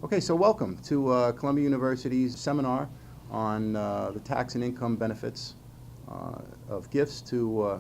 Okay, so welcome to Columbia University's seminar on the tax and income benefits of gifts to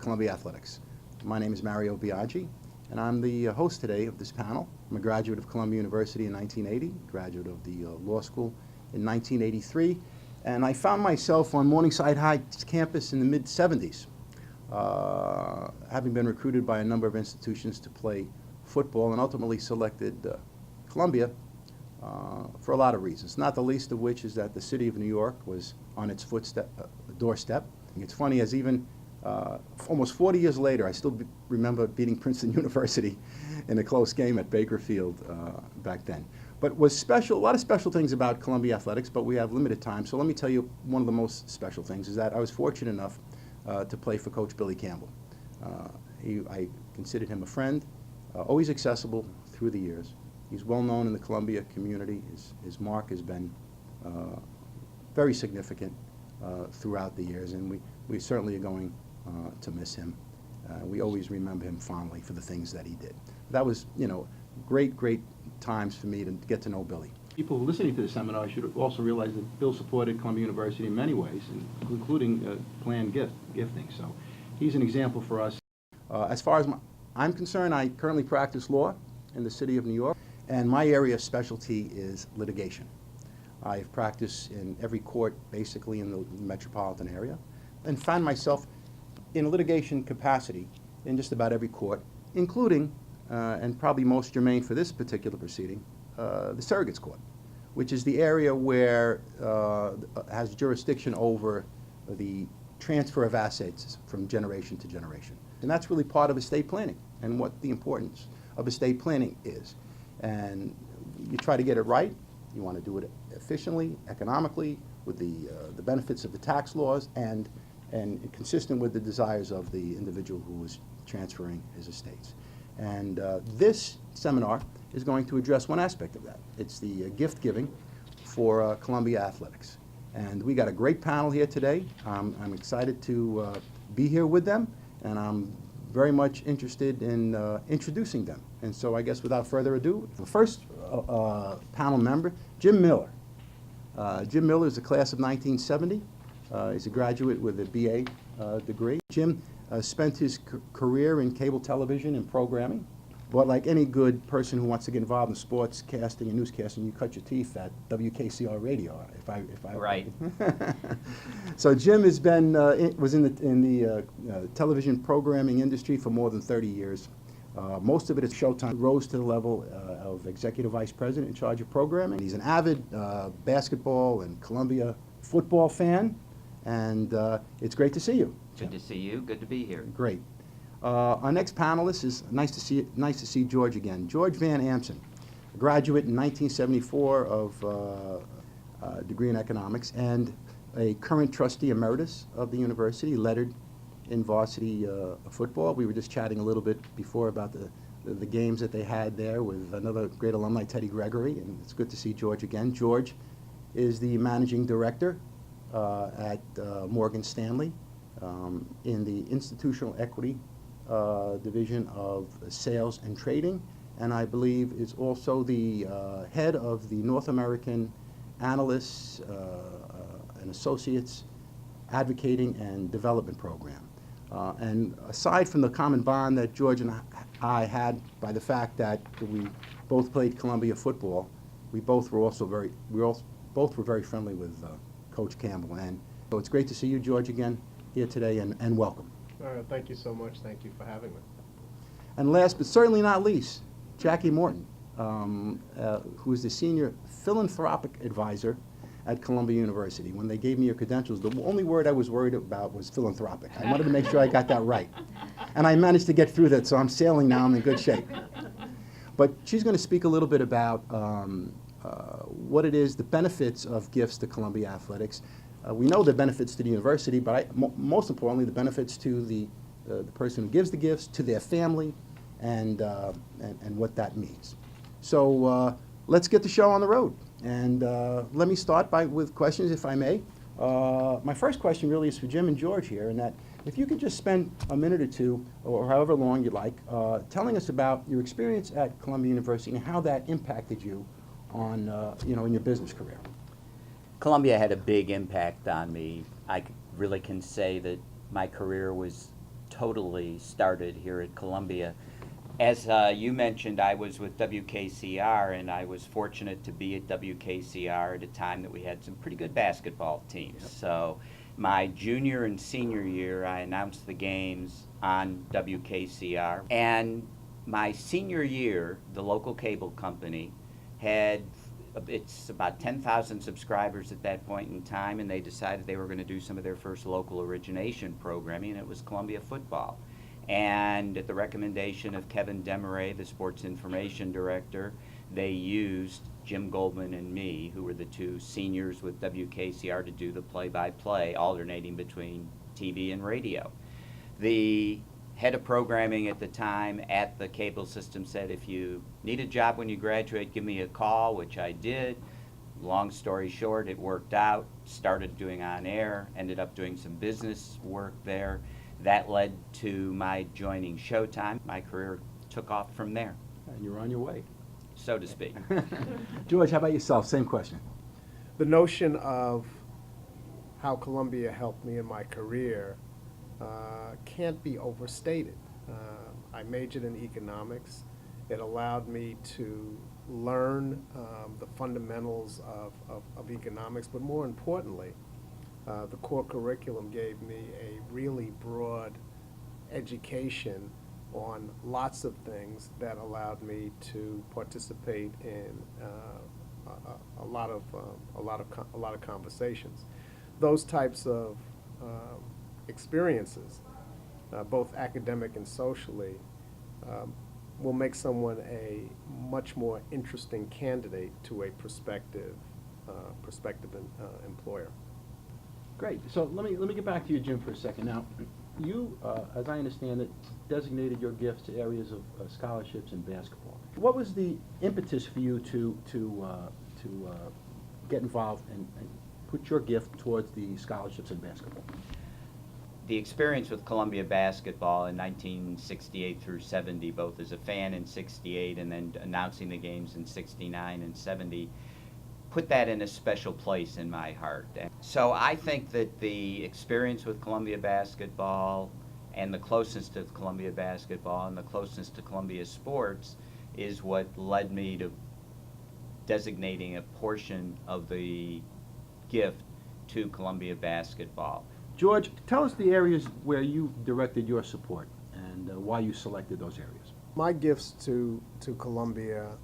Columbia Athletics. My name is Mario Biaggi, and I'm the host today of this panel. I'm a graduate of Columbia University in 1980, graduate of the law school in 1983, and I found myself on Morningside High's campus in the mid-'70s, having been recruited by a number of institutions to play football, and ultimately selected Columbia for a lot of reasons, not the least of which is that the city of New York was on its doorstep. It's funny, as even almost 40 years later, I still remember beating Princeton University in a close game at Baker Field back then. But was special, a lot of special things about Columbia Athletics, but we have limited time, so let me tell you one of the most special things is that I was fortunate enough to play for Coach Billy Campbell. I considered him a friend, always accessible through the years. He's well known in the Columbia community. His mark has been very significant throughout the years, and we certainly are going to miss him. We always remember him fondly for the things that he did. That was, great times for me to get to know Billy. People listening to the seminar should also realize that Bill supported Columbia University in many ways, including planned gifting. So he's an example for us. As far as I'm concerned, I currently practice law in the city of New York, and my area of specialty is litigation. I've practiced in every court basically in the metropolitan area, and found myself in a litigation capacity in just about every court, including, and probably most germane for this particular proceeding, the surrogates court, which is the area where has jurisdiction over the transfer of assets from generation to generation. And that's really part of estate planning and what the importance of estate planning is. And you try to get it right. You want to do it efficiently, economically, with the benefits of the tax laws, and consistent with the desires of the individual who is transferring his estates. And this seminar is going to address one aspect of that. It's the gift giving for Columbia Athletics. And we got a great panel here today. I'm excited to be here with them, and I'm very much interested in introducing them. And so I guess without further ado, the first panel member, Jim Miller. Jim Miller is a class of 1970. He's a graduate with a BA degree. Jim spent his career in cable television and programming. But like any good person who wants to get involved in sports casting and newscasting, you cut your teeth at WKCR radio. If I right. So Jim has been was in the television programming industry for more than 30 years. Most of it is Showtime. Rose to the level of executive vice president in charge of programming. He's an avid basketball and Columbia football fan, and it's great to see you. Good to see you. Good to be here. Great. Our next panelist is nice to see George again. George Van Amson, a graduate in 1974 of a degree in economics and a current trustee emeritus of the university, lettered in varsity football. We were just chatting a little bit before about the games that they had there with another great alumni, Teddy Gregory, and it's good to see George again. George is the managing director at Morgan Stanley in the institutional equity division of sales and trading, and I believe is also the head of the North American Analysts and Associates Advocating and Development Program. And aside from the common bond that George and I had by the fact that we both played Columbia football, we both were also both were very friendly with Coach Campbell. And so it's great to see you, George, again here today, and welcome. Thank you so much. Thank you for having me. And last but certainly not least, Jackie Morton, who is the senior philanthropic advisor at Columbia University. When they gave me your credentials, the only word I was worried about was philanthropic. I wanted to make sure I got that right. And I managed to get through that, so I'm sailing now. I'm in good shape. But she's going to speak a little bit about what it is, the benefits of gifts to Columbia Athletics. We know the benefits to the university, but most importantly, the benefits to the person who gives the gifts, to their family, and what that means. So let's get the show on the road. And let me start with questions, if I may. My first question really is for Jim and George here, and that If you could just spend a minute or two, or however long you like, telling us about your experience at Columbia University and how that impacted you on, in your business career. Columbia had a big impact on me. Really can say that my career was totally started here at Columbia. As you mentioned, I was with WKCR, and I was fortunate to be at WKCR at a time that we had some pretty good basketball teams. Yep. So my junior and senior year, I announced the games on WKCR. And my senior year, the local cable company had, it's about 10,000 subscribers at that point in time, and they decided they were going to do some of their first local origination programming, and it was Columbia football. And at the recommendation of Kevin Demaray, the sports information director, they used Jim Goldman and me, who were the two seniors with WKCR, to do the play-by-play, alternating between TV and radio. The head of programming at the time at the cable system said, if you need a job when you graduate, give me a call, which I did. Long story short, it worked out. Started doing on-air, ended up doing some business work there. That led to my joining Showtime. My career took off from there, And you're on your way. so to speak. George, how about yourself? Same question. The notion of how Columbia helped me in my career can't be overstated. I majored in economics. It allowed me to learn the fundamentals of economics, but more importantly, the core curriculum gave me a really broad education on lots of things that allowed me to participate in a lot of conversations. Those types of experiences, both academic and socially, will make someone a much more interesting candidate to a prospective employer. Great. So let me get back to you, Jim, for a second. Now, you, as I understand it, designated your gifts to areas of scholarships and basketball. What was the impetus for you to get involved and put your gift towards the scholarships in basketball? The experience with Columbia basketball in 1968 through 70, both as a fan in 68 and then announcing the games in 69 and 70, put that in a special place in my heart. So I think that the experience with Columbia basketball and the closeness to Columbia basketball and the closeness to Columbia sports is what led me to designating a portion of the gift to Columbia basketball. George, tell us the areas where you directed your support and why you selected those areas. My gifts to Columbia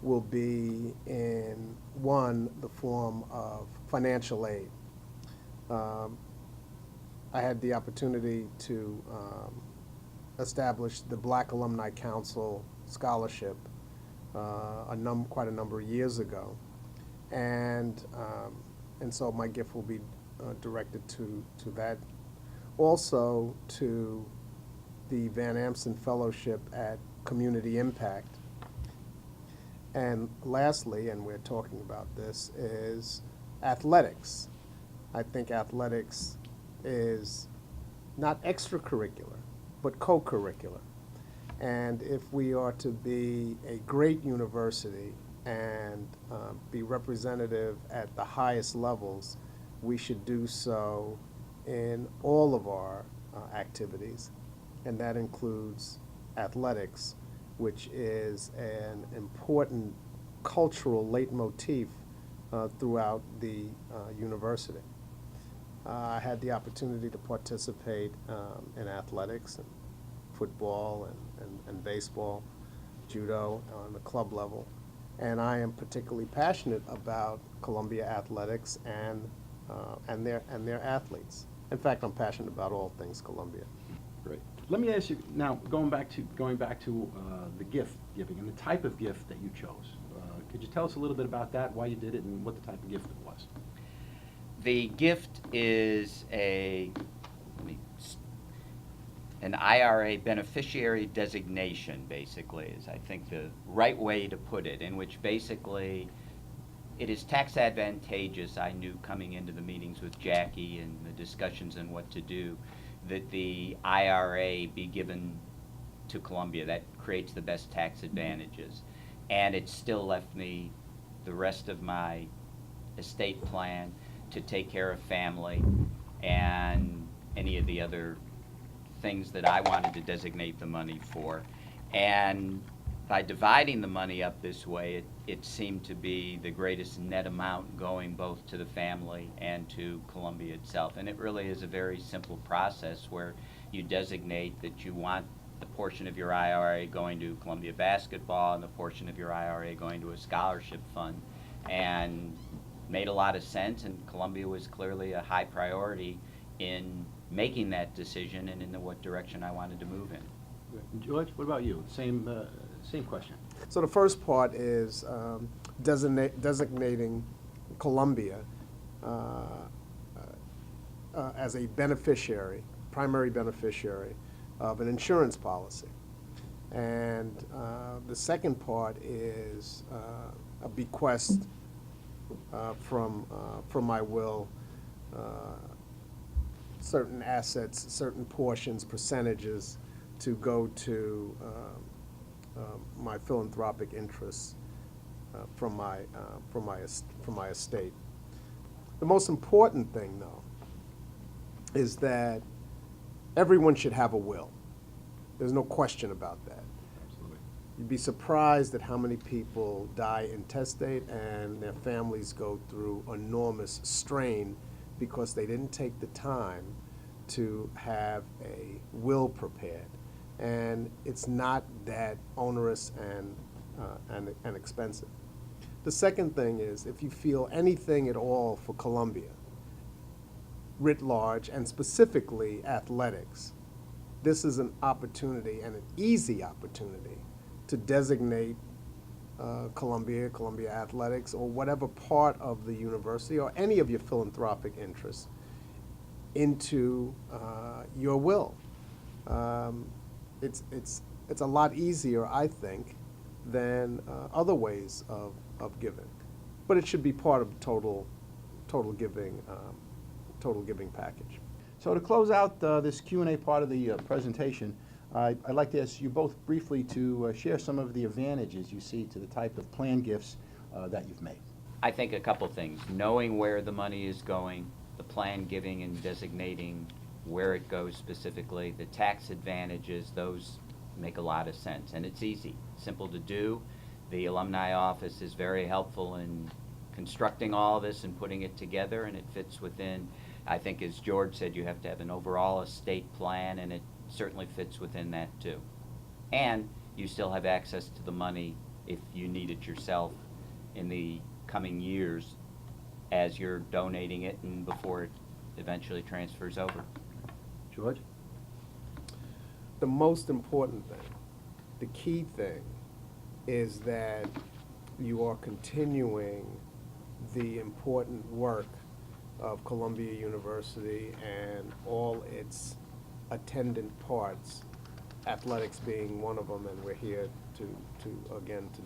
will be in, one, the form of financial aid. I had the opportunity to establish the Black Alumni Council Scholarship quite a number of years ago, and so my gift will be directed to that. Also to the Van Amson Fellowship at Community Impact. And lastly, and we're talking about this, is athletics. I think athletics is not extracurricular, but co-curricular. And if we are to be a great university and be representative at the highest levels, we should do so in all of our activities, and that includes athletics, which is an important cultural leitmotif throughout the university. I had the opportunity to participate in athletics and football and baseball, judo on the club level, and I am particularly passionate about Columbia athletics and their athletes. In fact, I'm passionate about all things Columbia. Great. Let me ask you now, going back to the gift giving and the type of gift that you chose. Could you tell us a little bit about that, why you did it, and what the type of gift it was? The gift is an IRA beneficiary designation, basically, is I think the right way to put it, in which basically it is tax advantageous. I knew coming into the meetings with Jackie and the discussions and what to do, that the IRA be given to Columbia. That creates the best tax advantages. And it still left me the rest of my estate plan to take care of family and any of the other things that I wanted to designate the money for. And by dividing the money up this way, it seemed to be the greatest net amount going both to the family and to Columbia itself. And it really is a very simple process where you designate that you want the portion of your IRA going to Columbia basketball and the portion of your IRA going to a scholarship fund. And made a lot of sense, and Columbia was clearly a high priority in making that decision and in what direction I wanted to move in. George, what about you? Same question. So the first part is designating Columbia as a beneficiary, primary beneficiary of an insurance policy. And the second part is a bequest from my will, certain assets, certain portions, percentages to go to my philanthropic interests from my estate. The most important thing, though, is that everyone should have a will. There's no question about that. Absolutely. You'd be surprised at how many people die intestate and their families go through enormous strain because they didn't take the time to have a will prepared. And it's not that onerous and expensive. The second thing is, if you feel anything at all for Columbia, writ large, and specifically athletics, this is an opportunity, and an easy opportunity, to designate Columbia Athletics, or whatever part of the university, or any of your philanthropic interests, into your will. It's a lot easier, I think, than other ways of giving, but it should be part of the total giving package. So to close out this Q&A part of the presentation, I'd like to ask you both briefly to share some of the advantages you see to the type of plan gifts that you've made. I think a couple things. Knowing where the money is going, the plan giving and designating where it goes specifically, the tax advantages, those make a lot of sense. And it's easy, simple to do. The alumni office is very helpful in constructing all this and putting it together, and it fits within, I think as George said, you have to have an overall estate plan, and it certainly fits within that too. And you still have access to the money if you need it yourself in the coming years as you're donating it and before it eventually transfers over. George? The most important thing, the key thing, is that you are continuing the important work of Columbia University and all its attendant parts, athletics being one of them, and we're here to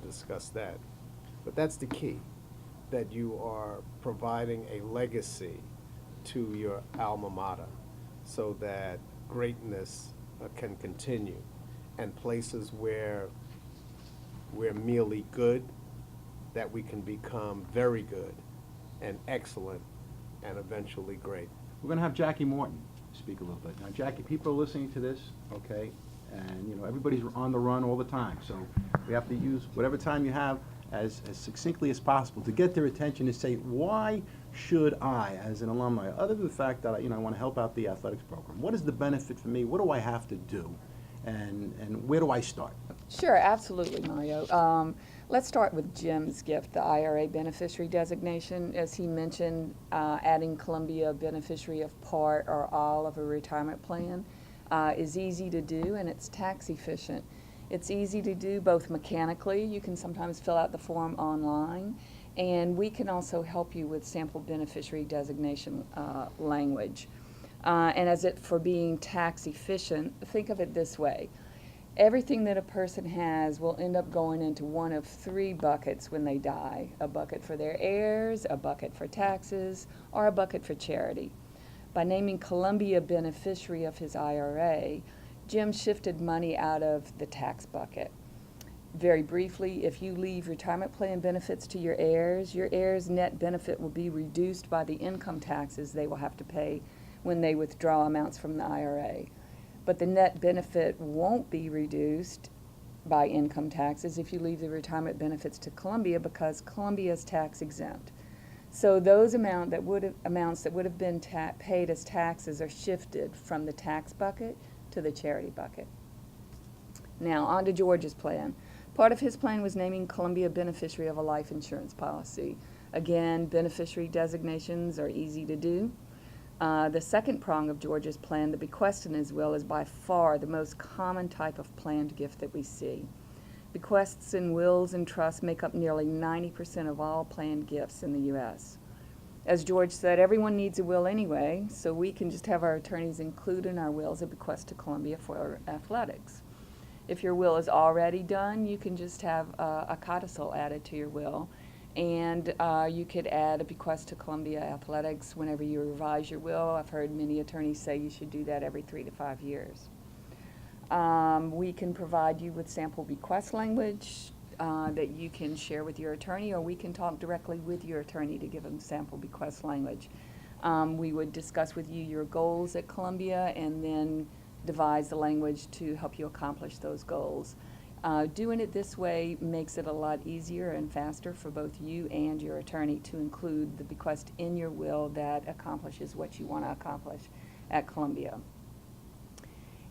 discuss that. But that's the key, that you are providing a legacy to your alma mater so that greatness can continue, and places where we're merely good, that we can become very good and excellent and eventually great. We're going to have Jackie Morton speak a little bit. Now, Jackie, people are listening to this, okay, and everybody's on the run all the time, so we have to use whatever time you have as succinctly as possible to get their attention and say, why should I, as an alumni, other than the fact that I want to help out the athletics program, what is the benefit for me? What do I have to do? And where do I start? Sure, absolutely, Mario. Let's start with Jim's gift, the IRA beneficiary designation. As he mentioned, adding Columbia beneficiary of part or all of a retirement plan is easy to do, and it's tax efficient. It's easy to do both mechanically. You can sometimes fill out the form online, and we can also help you with sample beneficiary designation language. And as it for being tax efficient, think of it this way. Everything that a person has will end up going into one of three buckets when they die: a bucket for their heirs, a bucket for taxes, or a bucket for charity. By naming Columbia beneficiary of his IRA, Jim shifted money out of the tax bucket. Very briefly, if you leave retirement plan benefits to your heirs' net benefit will be reduced by the income taxes they will have to pay when they withdraw amounts from the IRA. But the net benefit won't be reduced by income taxes if you leave the retirement benefits to Columbia, because Columbia is tax exempt. So those amounts that would have been paid as taxes are shifted from the tax bucket to the charity bucket. Now on to George's plan. Part of his plan was naming Columbia beneficiary of a life insurance policy. Again, beneficiary designations are easy to do. The second prong of George's plan, the bequest in his will, is by far the most common type of planned gift that we see. Bequests and wills and trusts make up nearly 90% of all planned gifts in the U.S. As George said, everyone needs a will anyway, so we can just have our attorneys include in our wills a bequest to Columbia for athletics. If your will is already done, you can just have a codicil added to your will, and you could add a bequest to Columbia Athletics whenever you revise your will. I've heard many attorneys say you should do that every 3 to 5 years. We can provide you with sample bequest language that you can share with your attorney, or we can talk directly with your attorney to give them sample bequest language. We would discuss with you your goals at Columbia and then devise the language to help you accomplish those goals. Doing it this way makes it a lot easier and faster for both you and your attorney to include the bequest in your will that accomplishes what you want to accomplish at Columbia.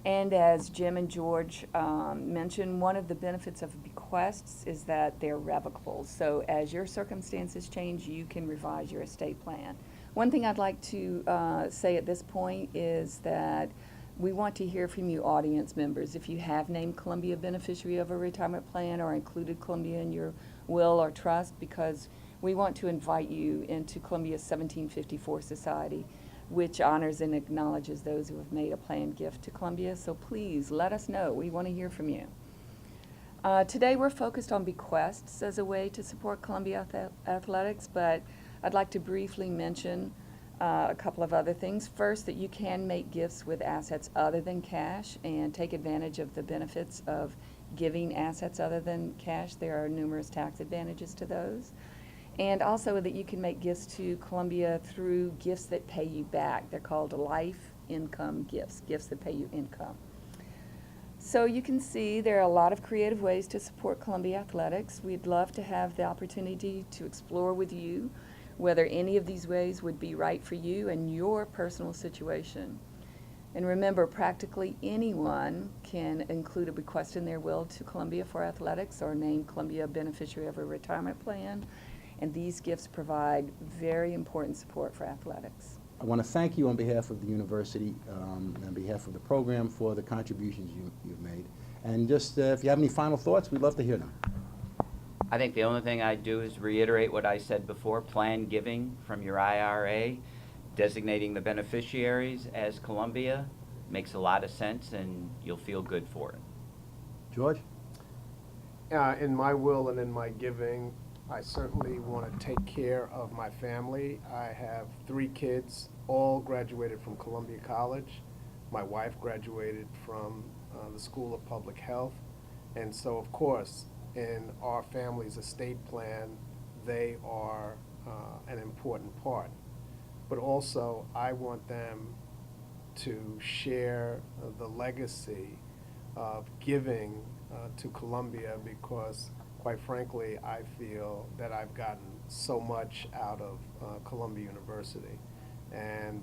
And as Jim and George mentioned, one of the benefits of bequests is that they're revocable. So as your circumstances change, you can revise your estate plan. One thing I'd like to say at this point is that we want to hear from you audience members. If you have named Columbia beneficiary of a retirement plan or included Columbia in your will or trust, because we want to invite you into Columbia's 1754 Society, which honors and acknowledges those who have made a planned gift to Columbia. So please let us know. We want to hear from you. Today we're focused on bequests as a way to support Columbia athletics, but I'd like to briefly mention a couple of other things. First, that you can make gifts with assets other than cash and take advantage of the benefits of giving assets other than cash. There are numerous tax advantages to those. And also that you can make gifts to Columbia through gifts that pay you back. They're called life income gifts, gifts that pay you income. So you can see there are a lot of creative ways to support Columbia athletics. We'd love to have the opportunity to explore with you whether any of these ways would be right for you and your personal situation. And remember, practically anyone can include a bequest in their will to Columbia for athletics or name Columbia a beneficiary of a retirement plan. And these gifts provide very important support for athletics. I want to thank you on behalf of the university, on behalf of the program, for the contributions you've made. And just if you have any final thoughts, we'd love to hear them. I think the only thing I'd do is reiterate what I said before. Plan giving from your IRA, designating the beneficiaries as Columbia makes a lot of sense, and you'll feel good for it. George? In my will and in my giving, I certainly want to take care of my family. I have 3 kids, all graduated from Columbia College. My wife graduated from the School of Public Health. And so, of course, in our family's estate plan, they are an important part. But also, I want them to share the legacy of giving to Columbia, because quite frankly, I feel that I've gotten so much out of Columbia University. And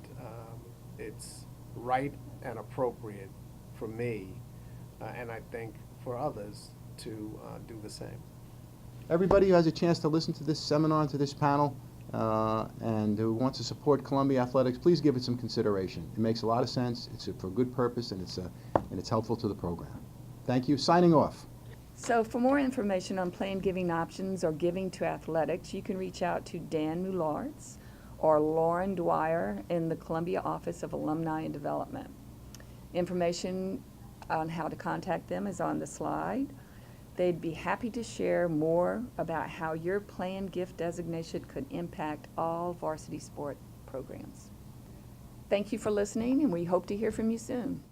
it's right and appropriate for me, and I think for others, to do the same. Everybody who has a chance to listen to this seminar and to this panel and who wants to support Columbia athletics, please give it some consideration. It makes a lot of sense, it's for a good purpose, and it's helpful to the program. Thank you. Signing off. So for more information on planned giving options or giving to athletics, you can reach out to Dan Moulards or Lauren Dwyer in the Columbia Office of Alumni and Development. Information on how to contact them is on the slide. They'd be happy to share more about how your planned gift designation could impact all varsity sport programs. Thank you for listening, and we hope to hear from you soon.